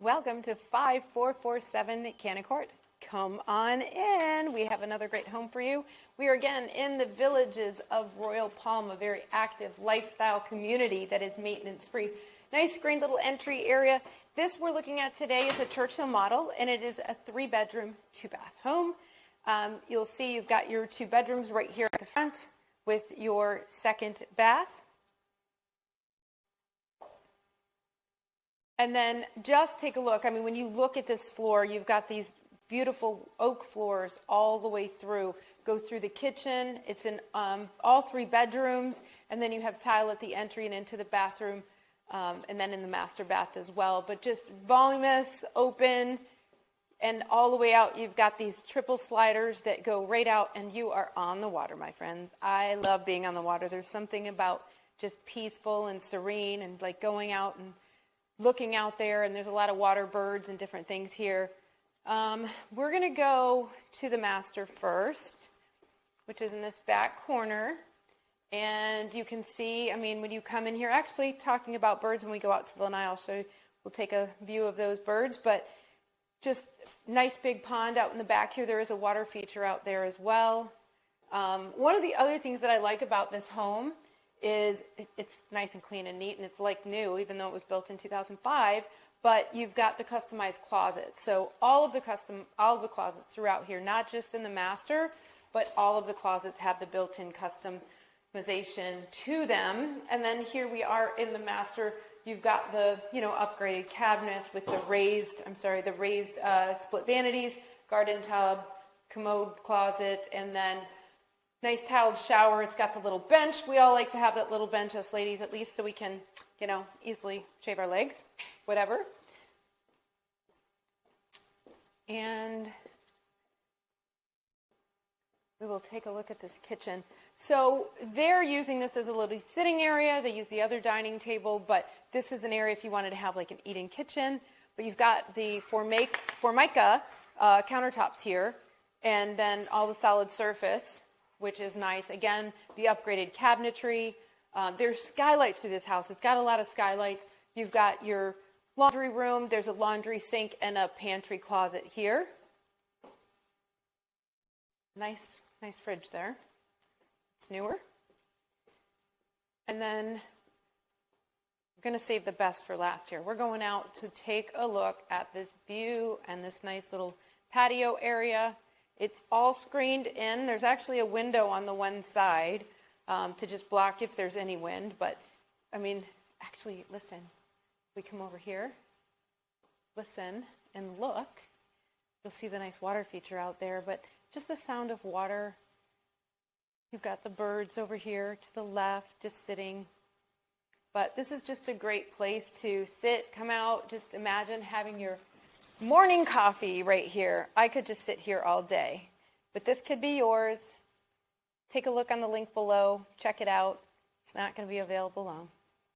Welcome to 5447 Cannon Court. Come on in. We have another great home for you. We are again in the Villages of Royal Palm, a very active lifestyle community that is maintenance free. Nice green little entry area. This we're looking at today is a Churchill model, and it is a 3-bedroom, 2-bath home. You'll see you've got your 2 bedrooms right here at the front with your 2nd bath. And then just take a look. I mean, when you look at this floor, you've got these beautiful oak floors all the way through. Go through the kitchen. It's in all 3 bedrooms. And then you have tile at the entry and into the bathroom, and then in the master bath as well. But just voluminous, open, and all the way out, you've got these triple sliders that go right out, and you are on the water, my friends. I love being on the water. There's something about just peaceful and serene and like going out and looking out there, and there's a lot of water birds and different things here. We're going to go to the master first, which is in this back corner. And you can see, I mean, when you come in here, actually talking about birds, when we go out to the lanai, I'll show you, we'll take a view of those birds, but just nice big pond out in the back here. There is a water feature out there as well. One of the other things that I like about this home is it's nice and clean and neat, and it's like new, even though it was built in 2005, but you've got the customized closets. So all of the closets throughout here, not just in the master, but all of the closets have the built-in customization to them. And then here we are in the master. You've got the, upgraded cabinets with the raised split vanities, garden tub, commode closet, and then nice tiled shower. It's got the little bench. We all like to have that little bench, us ladies, at least, so we can, easily shave our legs, whatever. And we will take a look at this kitchen. So they're using this as a little sitting area. They use the other dining table, but this is an area if you wanted to have like an eating kitchen. But you've got the Formica countertops here, and then all the solid surface, which is nice. Again, the upgraded cabinetry. There's skylights through this house. It's got a lot of skylights. You've got your laundry room. There's a laundry sink and a pantry closet here. Nice fridge there. It's newer. And then we're going to save the best for last here. We're going out to take a look at this view and this nice little patio area. It's all screened in. There's actually a window on the one side to just block if there's any wind. But, actually, listen. We come over here, listen, and look. You'll see the nice water feature out there. But just the sound of water. You've got the birds over here to the left, just sitting. But this is just a great place to sit, come out. Just imagine having your morning coffee right here. I could just sit here all day, but this could be yours. Take a look on the link below. Check it out. It's not going to be available long.